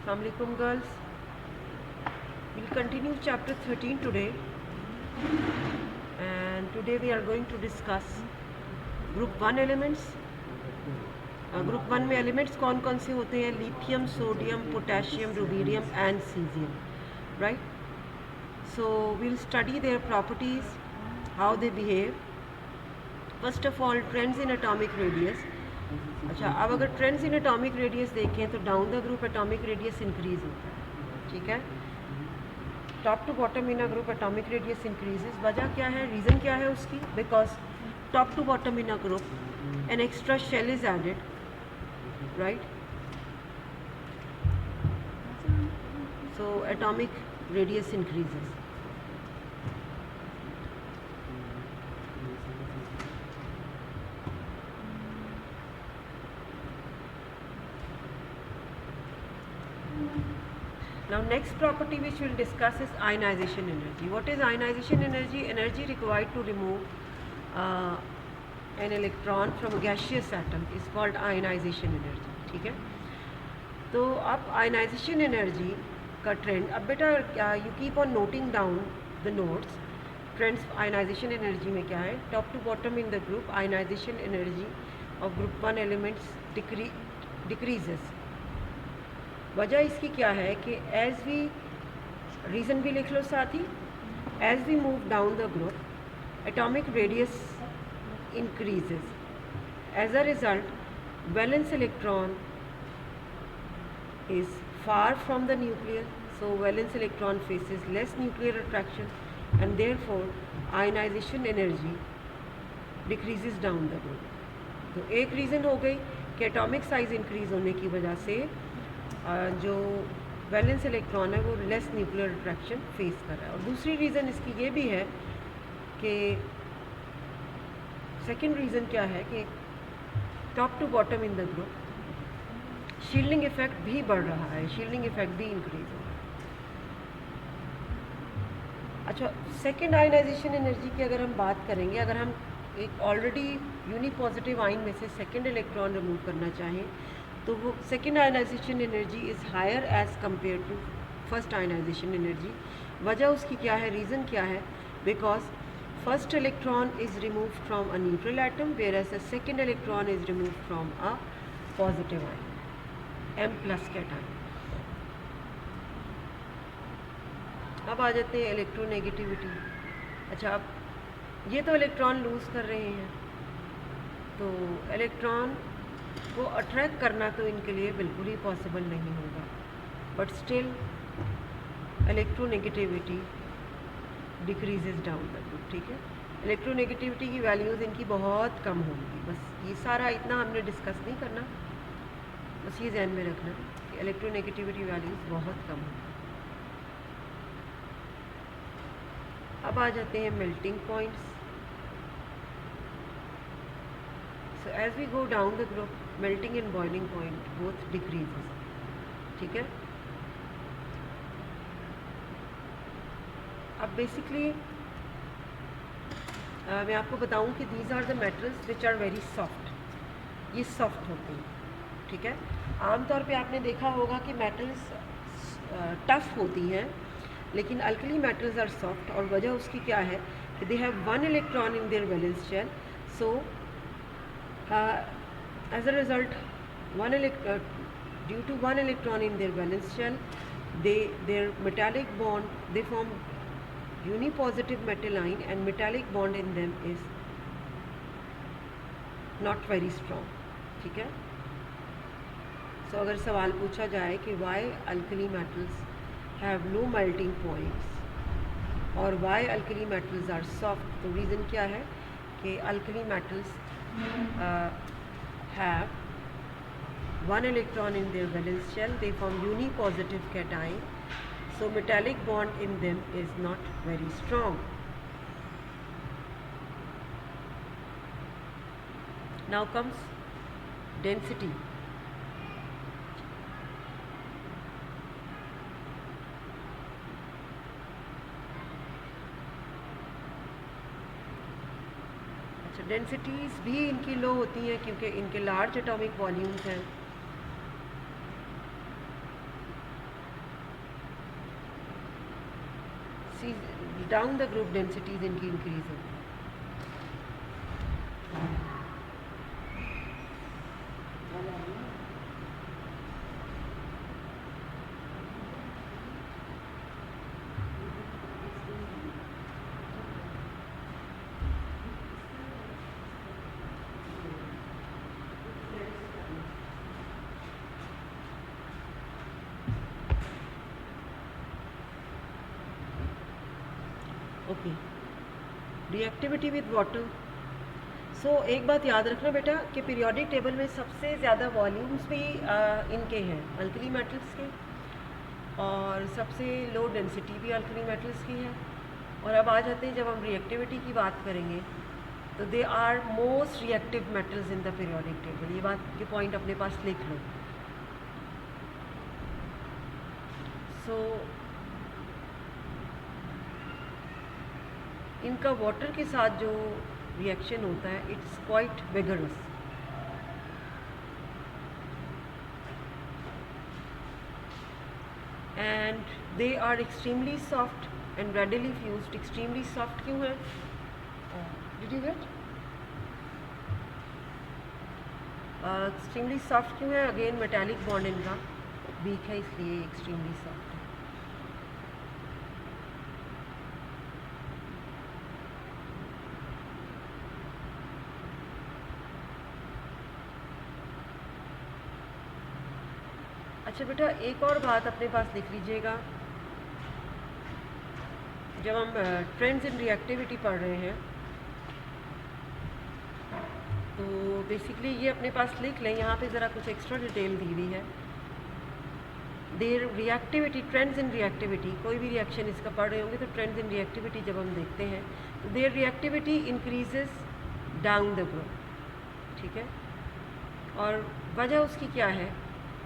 Assalamualaikum girls. We'll continue chapter 13 today, and today we are going to discuss group 1 elements. Group 1 में elements कौन कौन से होते हैं? Lithium, sodium, potassium, rubidium and caesium, right? So we'll study their properties, how they behave. First of all, trends in atomic radius. अच्छा, अब अगर trends in atomic radius देखें तो down the group atomic radius increase होता है, ठीक है? Top to bottom in a group atomic radius increases. वजह क्या है, रीज़न क्या है उसकी? Because top to bottom in a group an extra shell is added, right? So atomic radius increases. Now next property which we'll discuss is ionization energy. What is ionization energy? Energy required to remove an electron from a gaseous atom is called ionization energy. ठीक है? तो अब ionization energy का trend, अब बेटा you keep on noting down the notes. Trends ionization energy में क्या है? Top to bottom in the group, ionization energy of group 1 elements decreases. वजह इसकी क्या है कि एज वी, रीज़न भी लिख लो साथ ही, as we move down the group atomic radius increases. As a result valence electron is far from the nuclear, so valence electron faces less nuclear attraction and therefore ionization energy decreases down the group. तो एक reason हो गई कि atomic size increase होने की वजह से जो वैलेंस इलेक्ट्रॉन है वो लेस न्यूक्लियर अट्रैक्शन फेस कर रहा है. और दूसरी रीज़न इसकी ये भी है कि सेकंड रीज़न क्या है कि top to bottom in the group shielding effect भी बढ़ रहा है, शील्डिंग इफेक्ट भी इंक्रीज हो रहा है. अच्छा, सेकंड आयनाइजेशन एनर्जी की अगर हम बात करेंगे, अगर हम एक ऑलरेडी यूनिपॉजिटिव आयन में से सेकंड इलेक्ट्रॉन रिमूव करना चाहें तो वो second ionization energy is higher as compare to first ionization energy. वजह उसकी क्या है, रीज़न क्या है? Because first electron is remove from a neutral atom whereas the second electron is remove from a positive ion, M plus cation. अब आ जाते हैं इलेक्ट्रोनेगेटिविटी. अच्छा, अब ये तो इलेक्ट्रॉन लूज़ कर रहे हैं, तो इलेक्ट्रॉन को अट्रैक्ट करना तो इनके लिए बिल्कुल ही पॉसिबल नहीं होगा, but still electronegativity decreases down the group. ठीक है, इलेक्ट्रोनेगेटिविटी की वैल्यूज़ इनकी बहुत कम होंगी. बस ये सारा इतना हमने डिस्कस नहीं करना, बस ये ध्यान में रखना कि इलेक्ट्रोनेगेटिविटी वैल्यूज़ बहुत कम होंगी. अब आ जाते हैं melting points. So as we go down the group, melting and boiling point both decreases. ठीक है, अब बेसिकली मैं आपको बताऊं कि these are the metals which are very soft. ये सॉफ्ट होते हैं, ठीक है. आमतौर पे आपने देखा होगा कि मेटल्स टफ होती हैं, लेकिन अल्कली मेटल्स आर सॉफ्ट. और वजह उसकी क्या है कि they have one electron in their valence shell. So as a result, due to one electron in their valence shell, their metallic bond, they form unipositive metal ion, and metallic bond in them is not very strong. ठीक है. So अगर सवाल पूछा जाए कि why alkali metals have low melting points और why alkali metals are soft, तो reason क्या है कि alkali metals have one electron in their valence shell, they form unipositive cation, so metallic bond in them is not very strong. Now comes density. Densities भी इनकी low होती हैं क्योंकि इनके लार्ज एटॉमिक वॉल्यूम्स हैं. डाउन द ग्रुप डेंसिटीज इनकी increase होगी। Okay, reactivity with water. So एक बात याद रखना बेटा कि पीरियोडिक टेबल में सबसे ज़्यादा वॉल्यूम्स भी इनके हैं अल्कली मेटल्स के, और सबसे लो डेंसिटी भी अल्कली मेटल्स की है। और अब आ जाते हैं जब हम रिएक्टिविटी की बात करेंगे तो they are most reactive metals in the periodic table. ये बात, ये पॉइंट अपने पास लिख लो। सो इनका वाटर के साथ जो रिएक्शन होता है it's quite vigorous. And they are extremely soft and readily fused. Extremely soft क्यों है? Did you get? Extremely soft क्यों है? अगेन मेटालिक बॉन्ड इनका वीक है, इसलिए एक्सट्रीमली सॉफ्ट है। अच्छा बेटा, एक और बात अपने पास लिख लीजिएगा। जब हम ट्रेंड्स इन रिएक्टिविटी पढ़ रहे हैं तो बेसिकली ये अपने पास लिख लें। यहाँ पे ज़रा कुछ एक्स्ट्रा डिटेल दी हुई है। देर रिएक्टिविटी, ट्रेंड्स इन रिएक्टिविटी, कोई भी रिएक्शन इसका पढ़ रहे होंगे तो ट्रेंड्स इन रिएक्टिविटी जब हम देखते हैं तो their reactivity increases down the group. ठीक है, और वजह उसकी क्या है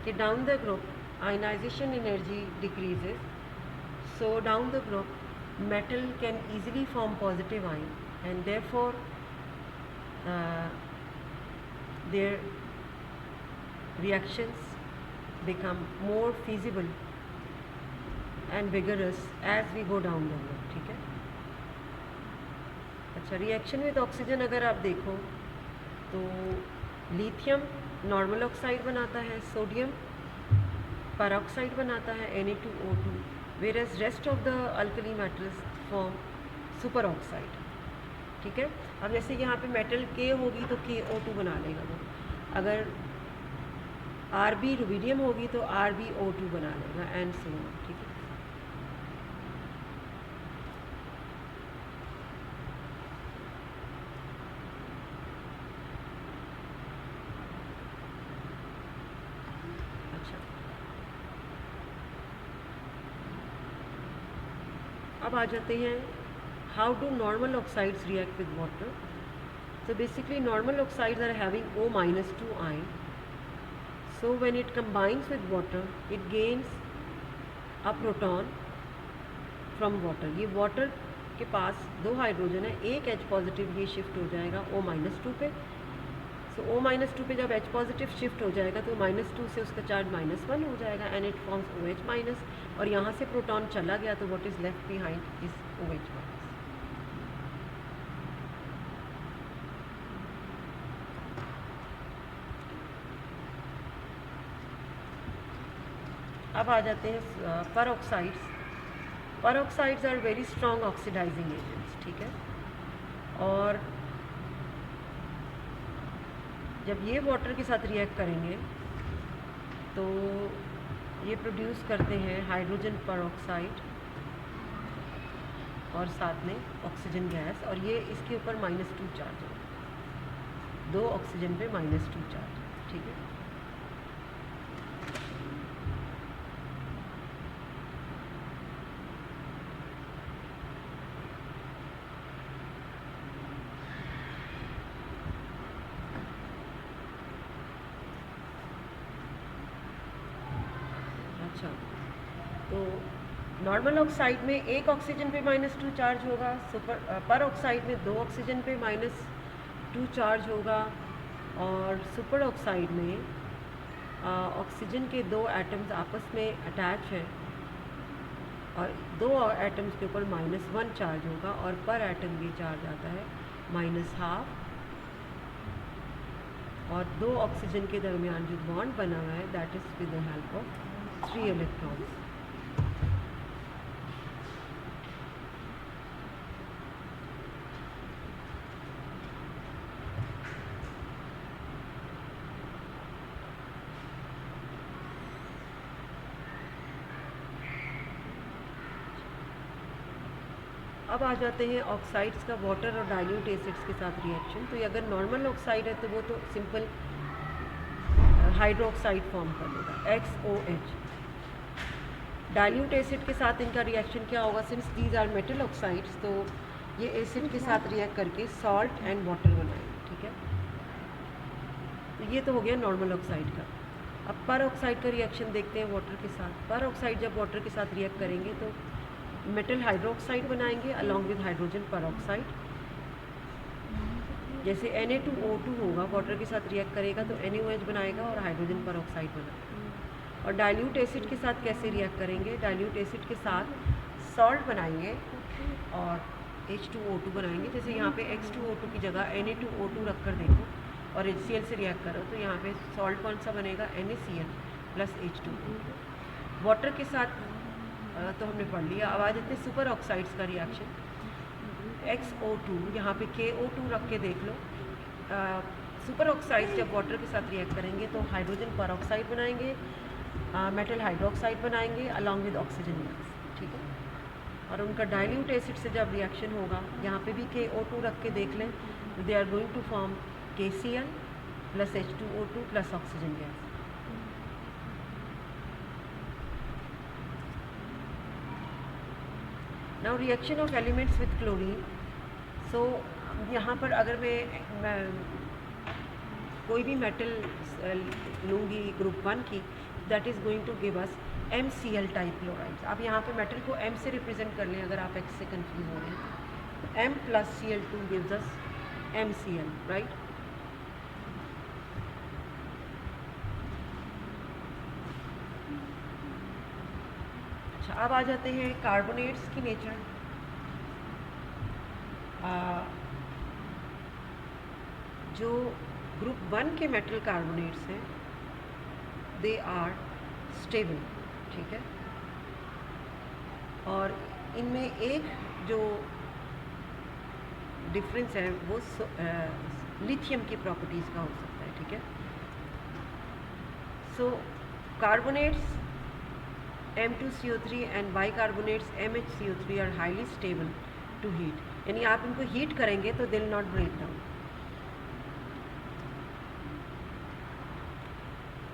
कि down the group ionization energy decreases. So down the group metal can easily form positive ion and therefore their reactions become more feasible and vigorous as we go down the road। ठीक है। अच्छा, reaction with oxygen अगर आप देखो तो lithium normal oxide बनाता है, sodium peroxide बनाता है Na2O2, whereas rest of the alkali metals form super oxide. ठीक है। अब जैसे यहाँ पे मेटल के होगी तो KO2 बना लेगा वो, अगर Rb रुबीडियम होगी तो RbO2 बना लेगा एंड सो ऑन। ठीक है। अब आ जाते हैं how do normal oxides react with water. So basically normal oxides are having O-2 ion. So when it combines with water, it gains a proton from water. ये water के पास दो hydrogen है, एक H पॉजिटिव ये shift हो जाएगा O-2 पे। So O-2 पे जब H पॉजिटिव शिफ्ट हो जाएगा तो -2 से उसका चार्ज -1 हो जाएगा एंड इट फॉर्म्स OH-, और यहाँ से प्रोटॉन चला गया तो what is left behind is OH-। अब आ जाते हैं peroxides. Peroxides are very strong oxidizing agents. ठीक है, और जब ये वाटर के साथ रिएक्ट करेंगे तो ये प्रोड्यूस करते हैं हाइड्रोजन परऑक्साइड और साथ में ऑक्सीजन गैस, और ये इसके ऊपर -2 चार्ज है, 2 ऑक्सीजन पे -2 चार्ज। ठीक है। अच्छा, तो नॉर्मल ऑक्साइड में एक ऑक्सीजन पे -2 चार्ज होगा, पर ऑक्साइड में 2 ऑक्सीजन पे -2 चार्ज होगा, और सुपर ऑक्साइड में ऑक्सीजन के 2 एटम्स आपस में अटैच हैं और दो एटम्स के ऊपर -1 चार्ज होगा और पर एटम ये चार्ज आता है -12, और दो ऑक्सीजन के दरमियान जो बॉन्ड बना हुआ है that is with the help of 3 electrons. अब आ जाते हैं ऑक्साइड्स का वाटर और डाइल्यूट एसिड्स के साथ रिएक्शन। तो ये अगर नॉर्मल ऑक्साइड है तो वो तो सिंपल हाइड्रोक्साइड फॉर्म कर लेगा XOH। डाइल्यूट एसिड के साथ इनका रिएक्शन क्या होगा, since these are metal oxides, तो ये एसिड के साथ रिएक्ट करके सॉल्ट एंड वाटर बनाएंगे। ठीक है, तो ये तो हो गया नॉर्मल ऑक्साइड का। अब पर ऑक्साइड का रिएक्शन देखते हैं वाटर के साथ। पर ऑक्साइड जब वाटर के साथ रिएक्ट करेंगे तो मेटल हाइड्रोक्साइड बनाएंगे अलॉन्ग विद हाइड्रोजन परऑक्साइड। जैसे Na2O2 होगा, वाटर के साथ रिएक्ट करेगा तो NaOH बनाएगा और हाइड्रोजन परऑक्साइड बनाएगा। और डाइल्यूट एसिड के साथ कैसे रिएक्ट करेंगे, डाइल्यूट एसिड के साथ सॉल्ट बनाएंगे और H2O2 बनाएंगे। जैसे यहाँ पे X2O2 की जगह Na2O2 रख कर देखो और HCl से रिएक्ट करो तो यहाँ पे सॉल्ट कौन सा बनेगा, NaCl प्लस H2O। वाटर के साथ तो हमने पढ़ लिया। अब आ जाते हैं सुपर ऑक्साइड्स का रिएक्शन। XO2, यहाँ पे KO2 रख के देख लो। सुपर ऑक्साइड्स जब वाटर के साथ रिएक्ट करेंगे तो हाइड्रोजन परऑक्साइड बनाएंगे, मेटल हाइड्रोक्साइड बनाएंगे अलॉन्ग विद ऑक्सीजन गैस। ठीक है, और उनका डाइल्यूट एसिड से जब रिएक्शन होगा, यहाँ पे भी KO2 रख के देख लें, they are going to form KCl plus H2O2 plus oxygen gas. Now reaction of elements with chlorine. सो यहाँ पर अगर मैं कोई भी मेटल लूँगी ग्रुप 1 की, that is going to give us MCl type chlorides. आप यहाँ पे मेटल को M से रिप्रेजेंट कर लें अगर आप X से कंफ्यूज हो रहे हैं। M plus Cl2 gives us MCl, right. अच्छा, अब आ जाते हैं कार्बोनेट्स की नेचर। जो ग्रुप 1 के मेटल कार्बोनेट्स हैं दे आर स्टेबल। ठीक है, और इनमें एक जो डिफरेंस है वो लिथियम की प्रॉपर्टीज़ का हो सकता है। ठीक है, so carbonates M2CO3 and bicarbonates MHCO3 are highly stable to heat, यानी आप इनको हीट करेंगे तो they will not break down.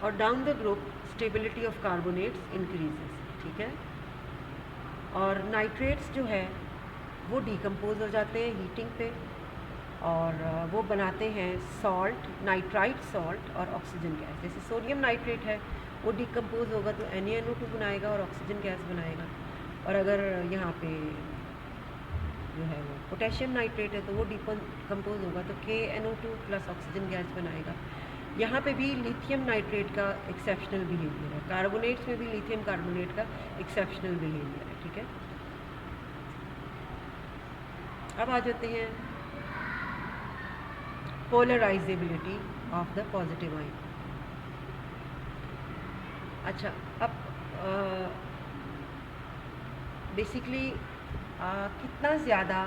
और down the group stability of carbonates increases. ठीक है, और नाइट्रेट्स जो है वो डिकम्पोज हो जाते हैं हीटिंग पे और वो बनाते हैं सॉल्ट, नाइट्राइट सॉल्ट और ऑक्सीजन गैस। जैसे सोडियम नाइट्रेट है वो डिकम्पोज होगा तो NaNO2 बनाएगा और ऑक्सीजन गैस बनाएगा। और अगर यहाँ पे जो है वो पोटेशियम नाइट्रेट है तो वो डिकम्पोज होगा तो KNO2 प्लस ऑक्सीजन गैस बनाएगा। यहाँ पे भी लिथियम नाइट्रेट का एक्सेप्शनल बिहेवियर है, कार्बोनेट्स में भी लिथियम कार्बोनेट का एक्सेप्शनल बिहेवियर है। ठीक है, अब आ जाते हैं polarisability of the positive ion. अच्छा, अब बेसिकली कितना ज़्यादा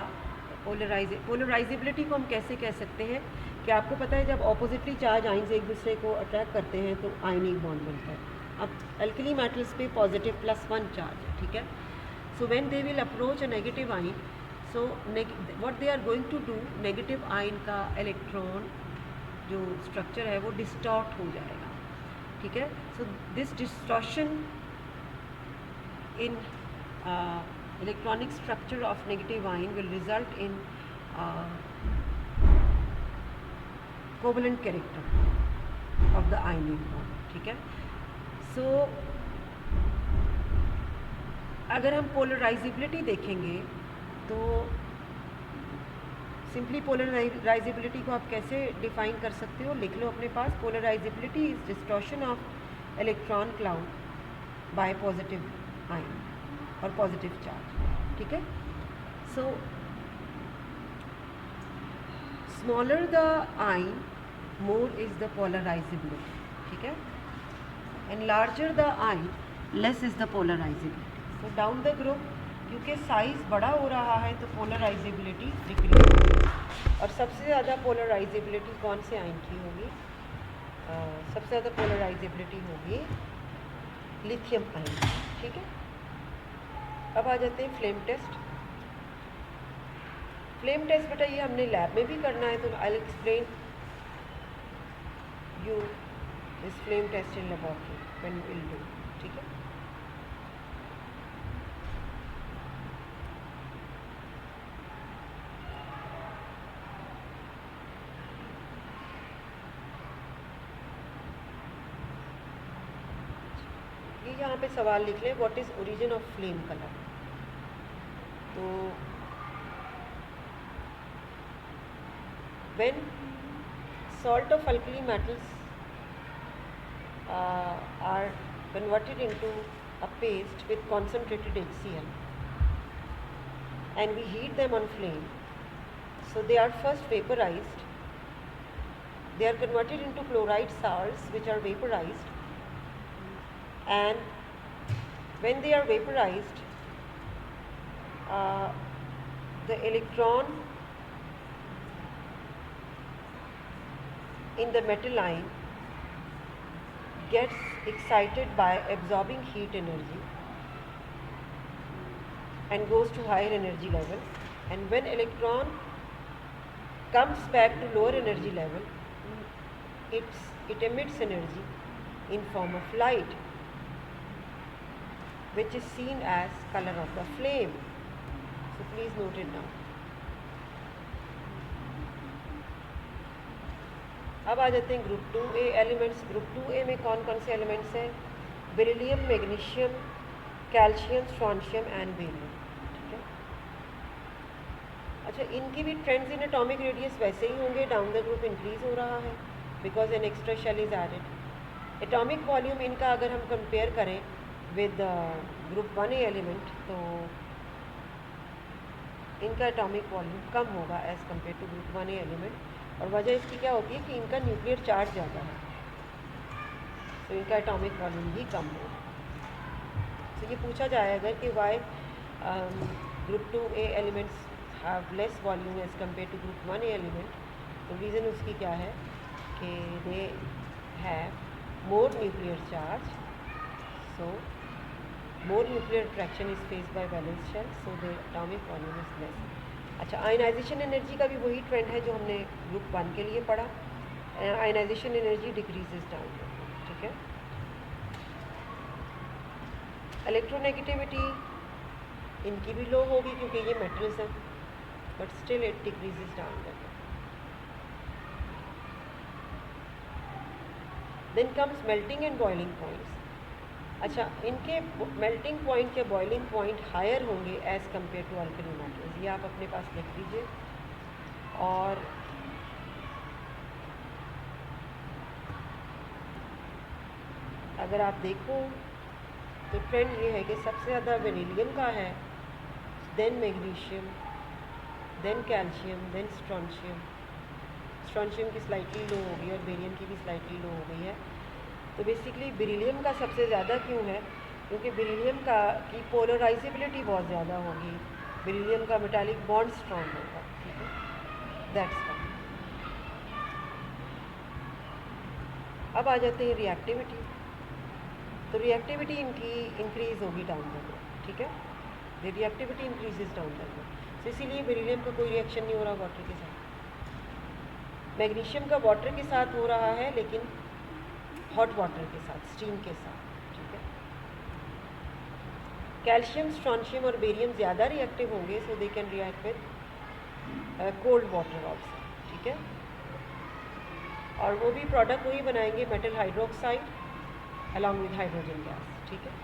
पोलराइजेबिलिटी को हम कैसे कह सकते हैं कि आपको पता है जब ऑपोजिटली चार्ज आइंस एक दूसरे को अट्रैक्ट करते हैं तो आयनिक बॉन्ड बनता है। अब अल्कली मेटल्स पे पॉजिटिव +1 चार्ज है। ठीक है, so when they will approach a negative ion, so what they are going to do, negative ion का इलेक्ट्रॉन जो स्ट्रक्चर है वो डिस्टॉर्ट हो जाएगा। ठीक है, so this distortion in electronic structure of negative ion will result in covalent character of the ionic bond. ठीक है, so अगर हम पोलराइजेबिलिटी देखेंगे तो सिंपली पोलराइजेबिलिटी को आप कैसे डिफाइन कर सकते हो, लिख लो अपने पास। Polarizability is distortion of electron cloud by positive ion. और पॉजिटिव चार्ज, ठीक है। So smaller the ion, more is the polarizability, ठीक है, and larger the ion, less is the polarizability. So down the group, क्योंकि size बड़ा हो रहा है तो पोलराइजेबिलिटी डिक्रीज। और सबसे ज़्यादा पोलराइजेबिलिटी कौन से आयन की होगी? सबसे ज़्यादा पोलराइजेबिलिटी होगी लिथियम आयन, ठीक है। अब आ जाते हैं फ्लेम टेस्ट। फ्लेम टेस्ट बेटा ये हमने लैब में भी करना है, तो I explain you this flame test in laboratory when we will do, ठीक है। ये यहाँ पे सवाल लिख लें, what is origin of flame colour. तो when salt of alkali metals are converted into a paste with concentrated HCl and we heat them on flame, so they are first vaporized, they are converted into chloride salts which are vaporized, and when they are vaporized, the electron in the metal ion gets excited by absorbing heat energy and goes to higher energy level, and when electron comes back to lower energy level, it emits energy in form of light, which is seen as color of the flame. So please note it down. अब आ जाते हैं group 2A elements. Group 2A में कौन कौन से elements हैं? Beryllium, magnesium, calcium, strontium and barium, ठीक है। अच्छा, इनकी भी ट्रेंड्स इन एटॉमिक रेडियस वैसे ही होंगे, डाउन द ग्रुप इंक्रीज हो रहा है because an extra shell is added. Atomic volume इनका अगर हम कंपेयर करें विद ग्रुप 1A एलिमेंट, तो इनका एटॉमिक वॉल्यूम कम होगा as compare to group 1A element. और वजह इसकी क्या होती है कि इनका न्यूक्लियर चार्ज ज़्यादा है, तो इनका एटॉमिक वॉल्यूम भी कम होगा। तो ये पूछा जाएगा कि why group 2A elements have less volume as compare to group 1A element. तो रीज़न उसकी क्या है कि they have more nuclear charge, so more nuclear attraction is faced by valence shell, so the atomic volume is less. अच्छा, ionization energy का भी वही trend है जो हमने ग्रुप 1 के लिए पढ़ा। आयनाइजेशन एनर्जी डिक्रीजेस डाउन, ठीक है। इलेक्ट्रोनेगेटिविटी इनकी भी लो होगी क्योंकि ये मेटल्स हैं, but still it decreases down. Then comes melting and boiling points. अच्छा, इनके मेल्टिंग पॉइंट या बॉइलिंग पॉइंट हायर होंगे as compare to alkali metals. ये आप अपने पास लिख लीजिए। और अगर आप देखो तो ट्रेंड ये है कि सबसे ज़्यादा बेरिलियम का है, then magnesium, then calcium, then strontium. Strontium की स्लाइटली लो हो गई और बेरियम की भी स्लाइटली लो हो गई है। तो बेसिकली बेरिलियम का सबसे ज़्यादा क्यों है? क्योंकि बेरिलियम का की पोलराइजेबिलिटी बहुत ज़्यादा होगी, बेरिलियम का मेटालिक बॉन्ड स्ट्रॉन्ग होगा, ठीक है, दैट्स वाई। अब आ जाते हैं रिएक्टिविटी। तो रिएक्टिविटी इनकी इंक्रीज़ होगी डाउन द ग्रुप, ठीक है, the reactivity increases down the group. तो इसीलिए बेरिलियम का कोई रिएक्शन नहीं हो रहा वाटर के साथ। मैग्नीशियम का वाटर के साथ हो रहा है, लेकिन हॉट वाटर के साथ, स्टीम के साथ, ठीक है। कैल्शियम, स्ट्रॉन्शियम और बेरियम ज़्यादा रिएक्टिव होंगे, so they can react with cold water also, ठीक है। और वो भी प्रोडक्ट वही बनाएंगे, metal hydroxide along with hydrogen gas, ठीक है।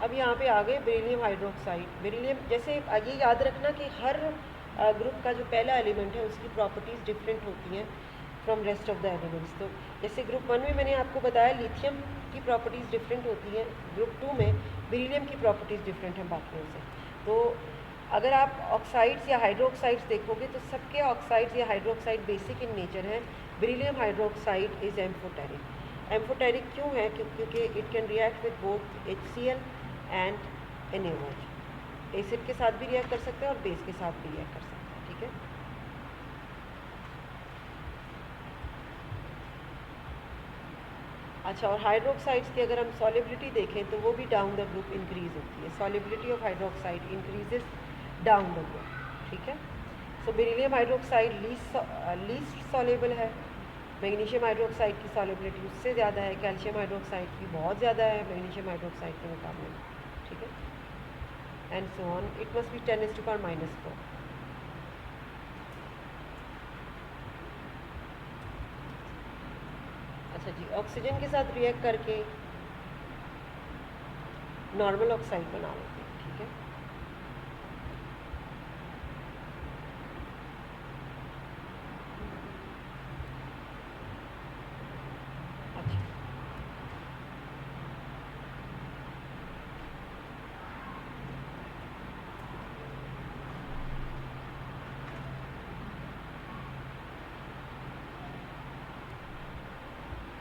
अब यहाँ पे आ गए बेरिलियम हाइड्रोक्साइड। बेरिलियम जैसे ये याद रखना कि हर ग्रुप का जो पहला एलिमेंट है उसकी प्रॉपर्टीज़ डिफरेंट होती हैं from rest of the elements. तो जैसे ग्रुप 1 में मैंने आपको बताया लिथियम की प्रॉपर्टीज़ डिफरेंट होती हैं, ग्रुप 2 में बेरिलियम की प्रॉपर्टीज़ डिफरेंट हैं बाकियों से। तो अगर आप ऑक्साइड्स या हाइड्रोक्साइड्स देखोगे तो सबके ऑक्साइड्स या हाइड्रोक्साइड बेसिक इन नेचर हैं। Beryllium hydroxide is amphoteric. Amphoteric क्यों है? क्योंकि it can react with both HCl and NaOH। Acid के साथ भी रिएक्ट कर सकते हैं और बेस के साथ भी रिएक्ट कर सकते हैं, ठीक है। अच्छा, और हाइड्रोक्साइड्स की अगर हम सॉलिबिलिटी देखें तो वो भी डाउन द ग्रुप इंक्रीज होती है। Solubility of hydroxide increases down the group, ठीक है। So beryllium hydroxide least soluble है। मैग्नीशियम हाइड्रोक्साइड की सॉलिबिलिटी उससे ज़्यादा है। कैल्शियम हाइड्रोक्साइड की बहुत ज़्यादा है मैग्नीशियम हाइड्रोक्साइड के मुकाबले में, ठीक है। And so on, it must be 10⁻⁻⁴। अच्छा जी, ऑक्सीजन के साथ रिएक्ट करके नॉर्मल ऑक्साइड बना लेते हैं, ठीक है।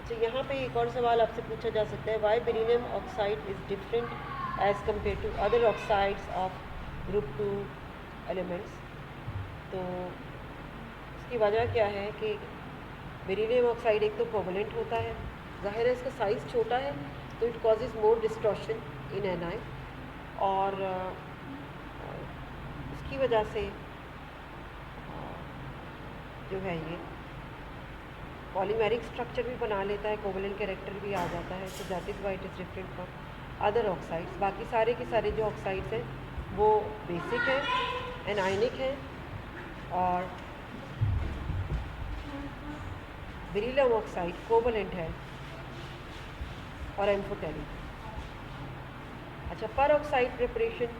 अच्छा, यहाँ पे एक और सवाल आपसे पूछा जा सकता है, why beryllium oxide is different as compare to other oxides of group 2 elements. तो इसकी वजह क्या है कि बेरिलियम ऑक्साइड एक तो कोवलेंट होता है, जाहिर है इसका साइज़ छोटा है तो it causes more distortion in Ni, और उसकी वजह से जो है ये पॉलीमेरिक स्ट्रक्चर भी बना लेता है, कोवलेंट कैरेक्टर भी आ जाता है। So that is why it is different from other oxides. बाकी सारे के सारे जो ऑक्साइड्स हैं वो बेसिक हैं, एनायनिक हैं, और बेरिलियम ऑक्साइड कोवलेंट है और एम्फोटेरिक। अच्छा, पर ऑक्साइड प्रिपरेशन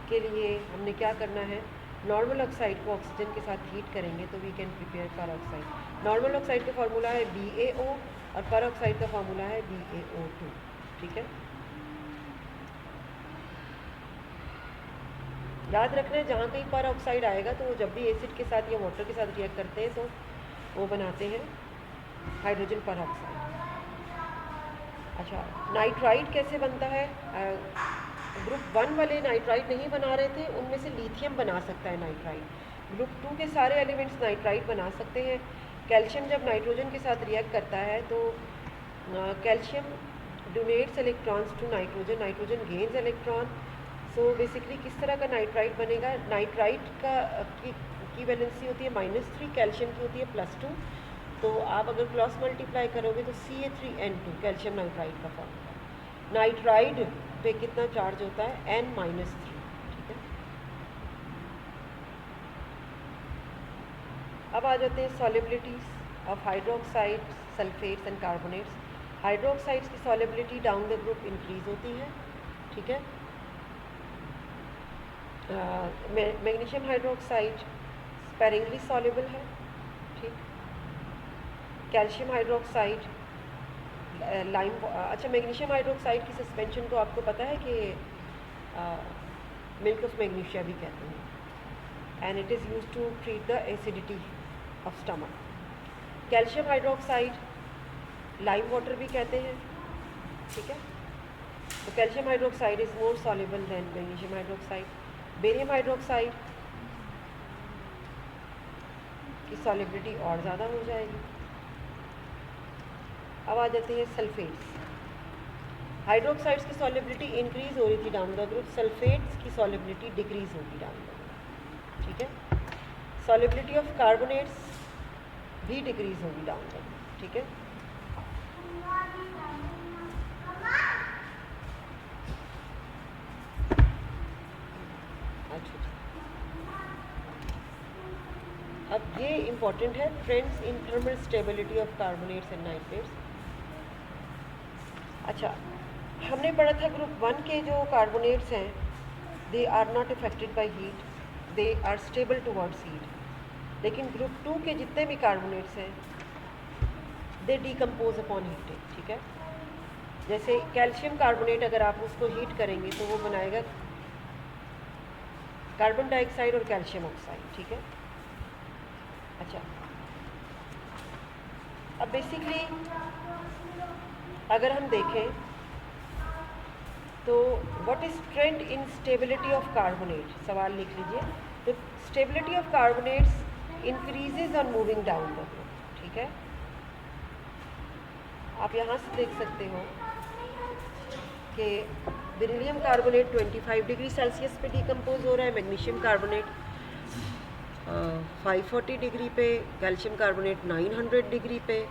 के लिए हमने क्या करना है, नॉर्मल ऑक्साइड को ऑक्सीजन के साथ हीट करेंगे तो वी कैन प्रिपेयर पर ऑक्साइड। नॉर्मल ऑक्साइड का फार्मूला है BaO और पर ऑक्साइड का फार्मूला है BaO2, ठीक है। याद रखना है जहाँ कहीं पर ऑक्साइड आएगा तो जब भी एसिड के साथ या वाटर के साथ रिएक्ट करते हैं तो वो बनाते हैं हाइड्रोजन पर ऑक्साइड। अच्छा, नाइट्राइड कैसे बनता है? ग्रुप 1 वाले नाइट्राइड नहीं बना रहे थे, उनमें से लिथियम बना सकता है नाइट्राइड। ग्रुप 2 के सारे एलिमेंट्स नाइट्राइड बना सकते हैं। कैल्शियम जब नाइट्रोजन के साथ रिएक्ट करता है तो calcium donates electrons to nitrogen, nitrogen gains electron. So basically किस तरह का नाइट्राइड बनेगा? नाइट्राइड की वैलेंसी होती है -3, कैल्शियम की होती है +2। तो आप अगर क्रॉस मल्टीप्लाई करोगे तो Ca3N2 कैल्शियम नाइट्राइड का फॉर्मूला। नाइट्राइड पे कितना चार्ज होता है? N-3, ठीक है। अब आ जाते हैं solubilities of hydroxide, sulphates and carbonates. Hydroxides की solubility down the group increase होती है, ठीक है। मैग्नीशियम हाइड्रोक्साइड स्पेरिंगली सॉल्युबल है, ठीक। Calcium hydroxide lime. अच्छा, मैग्नीशियम हाइड्रोक्साइड की सस्पेंशन को आपको पता है कि मिल्क ऑफ मैग्नीशिया भी कहते हैं, and it is used to treat the acidity of stomach. Calcium hydroxide lime water भी कहते हैं, ठीक है। तो calcium hydroxide is more soluble than magnesium hydroxide. Barium hydroxide की सॉलिबिलिटी और ज़्यादा हो जाएगी। अब आ जाते हैं सल्फेट्स। हाइड्रोक्साइड्स की सॉलिबिलिटी इंक्रीज हो रही थी डाउन द ग्रुप, सल्फेट्स की सॉलिबिलिटी डिक्रीज होगी डाउन द ग्रुप, ठीक है। सॉलिबिलिटी ऑफ कार्बोनेट्स भी डिक्रीज होगी डाउन द ग्रुप, ठीक है। अच्छा, अब ये इम्पॉर्टेंट है friends in thermal stability of carbonates and nitrates. अच्छा, हमने पढ़ा था ग्रुप 1 के जो कार्बोनेट्स हैं they are not affected by heat, they are stable towards heat. लेकिन ग्रुप 2 के जितने भी कार्बोनेट्स हैं दे डिकम्पोज अपॉन हीटिंग, ठीक है। जैसे कैल्शियम कार्बोनेट अगर आप उसको हीट करेंगे तो वो बनाएगा कार्बन डाइऑक्साइड और कैल्शियम ऑक्साइड, ठीक है। अच्छा, अब बेसिकली अगर हम देखें तो what is trend in stability of carbonate, सवाल लिख लीजिए। तो stability of carbonates increases on moving down the group, ठीक है। आप यहाँ से देख सकते हो कि बेरिलियम कार्बोनेट 25 डिग्री सेल्सियस पे डिकम्पोज हो रहा है, मैग्नीशियम कार्बोनेट 540 डिग्री पे, कैल्शियम कार्बोनेट 900 डिग्री पे।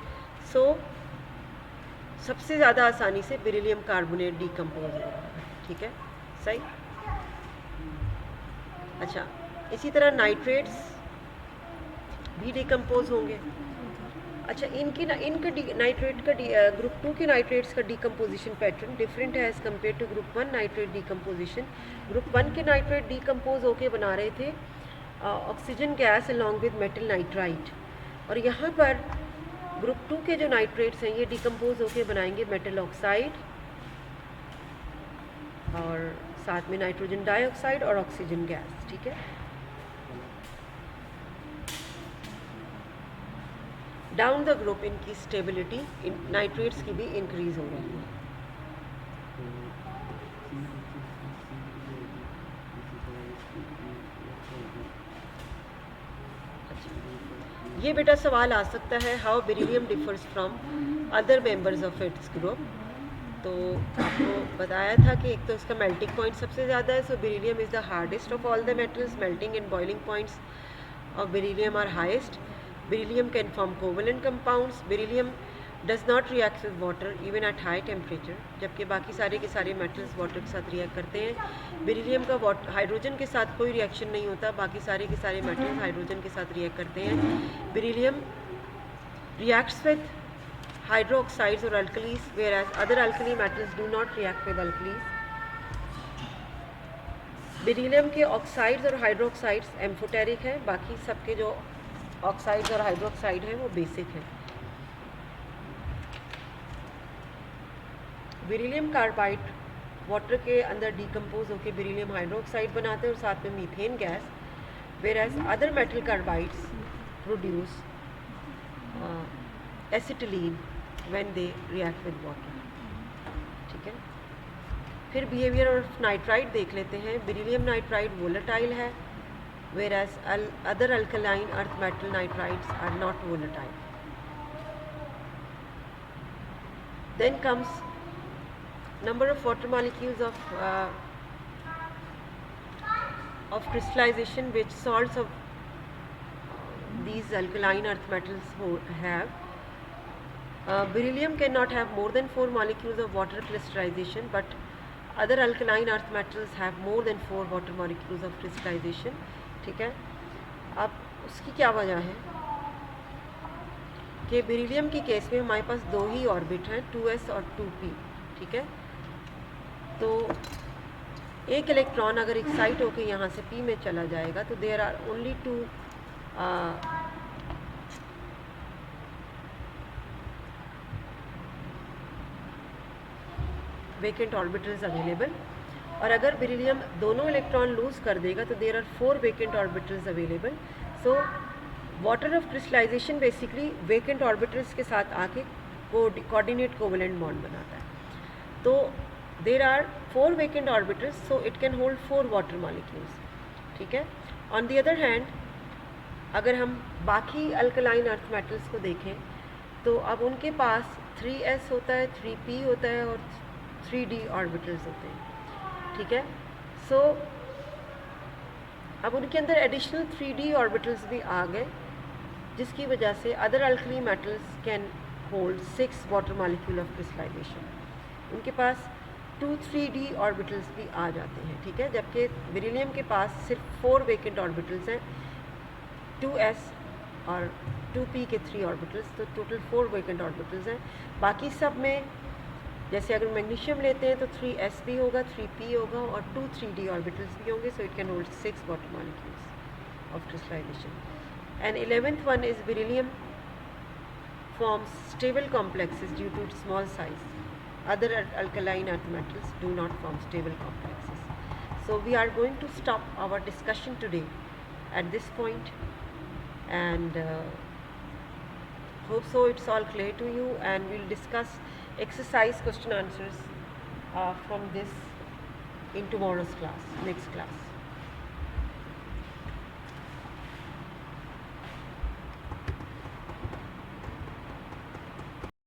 सो सबसे ज़्यादा आसानी से बेरिलियम कार्बोनेट डिकम्पोज हो रहा है, ठीक है, सही। अच्छा, इसी तरह नाइट्रेट्स भी डिकम्पोज होंगे। अच्छा, इनके नाइट्रेट का ग्रुप 2 के नाइट्रेट्स का डिकम्पोजिशन पैटर्न डिफरेंट है as compare to group 1 nitrate decomposition. Group 1 के नाइट्रेट डिकम्पोज होके बना रहे थे oxygen gas along with metal nitrite, और यहाँ पर ग्रुप 2 के जो नाइट्रेट्स हैं ये डिकम्पोज होके बनाएंगे मेटल ऑक्साइड और साथ में नाइट्रोजन डाइऑक्साइड और ऑक्सीजन गैस, ठीक है। डाउन द ग्रुप इनकी स्टेबिलिटी नाइट्रेट्स की भी इंक्रीज हो रही है। ये बेटा सवाल आ सकता है, how beryllium differs from other members of its group. तो आपको बताया था कि एक तो इसका मेल्टिंग पॉइंट सबसे ज़्यादा है, so beryllium is the hardest of all the metals, melting and boiling points of beryllium are highest. Beryllium can form covalent compounds. Beryllium does not react with water even at high temperature, जबकि बाकी सारे के सारे metals water के साथ react करते हैं। Beryllium का हाइड्रोजन के साथ कोई रिएक्शन नहीं होता, बाकी सारे के सारे मेटल्स हाइड्रोजन के साथ रिएक्ट करते हैं। Beryllium reacts with hydroxides और alkalis, whereas other alkali metals do not react with alkalis. Beryllium के ऑक्साइड्स और हाइड्रोक्साइड्स एम्फोटेरिक है, बाकी सबके जो ऑक्साइड्स और हाइड्रोक्साइड है वो बेसिक है। बेरिलियम कार्बाइड वाटर के अंदर डिकम्पोज होकर बेरिलियम हाइड्रोक्साइड बनाते हैं और साथ में methane gas, whereas other metal carbides produce acetylene when they react with water, ठीक है। फिर बिहेवियर ऑफ नाइट्राइड देख लेते हैं। बेरिलियम नाइट्राइड वोलेटाइल है, whereas other alkaline earth metal nitrides are not volatile. Then comes number of water molecules of crystallization which salts of these alkaline earth metals have. Beryllium cannot have more than 4 molecules of water crystallization, but other alkaline earth metals have more than 4 water molecules of crystallization, ठीक है। अब उसकी क्या वजह है कि beryllium की case में हमारे पास दो ही ऑर्बिट हैं, 2s और 2p, ठीक है। तो एक इलेक्ट्रॉन अगर एक्साइट होकर यहाँ से p में चला जाएगा तो there are only 2 vacant orbitals available, और अगर बेरिलियम दोनों इलेक्ट्रॉन लूज कर देगा तो there are 4 vacant orbitals available. So water of crystallization basically vacant orbitals के साथ आके कोऑर्डिनेट कोवेलेंट बॉन्ड बनाता है। तो there are 4 vacant orbitals, so it can hold 4 water molecules, ठीक है। ऑन द अदर हैंड अगर हम बाकी अल्कलाइन अर्थ मेटल्स को देखें तो अब उनके पास 3s होता है, 3p होता है और 3d ऑर्बिटल्स होते हैं, ठीक है। सो अब उनके अंदर एडिशनल 3d ऑर्बिटल्स भी आ गए, जिसकी वजह से other alkali metals can hold 6 water molecule of crystallization. उनके पास 2-3d ऑर्बिटल्स भी आ जाते हैं, ठीक है। जबकि बेरिलियम के पास सिर्फ 4 वेकेंट ऑर्बिटल्स हैं, 2s और 2p के 3 ऑर्बिटल्स, तो टोटल 4 वेकेंट ऑर्बिटल्स हैं। बाकी सब में जैसे अगर मैग्नीशियम लेते हैं तो 3s भी होगा, 3p होगा और 2 3d ऑर्बिटल्स भी होंगे, so it can hold 6 water molecules of crystallization. And 11th one is beryllium forms stable complexes due to its small size. Other alkaline earth metals do not form stable complexes. So we are going to stop our discussion today at this point, and hope so it's all clear to you, and we'll discuss exercise question answers from this in tomorrow's class, next class.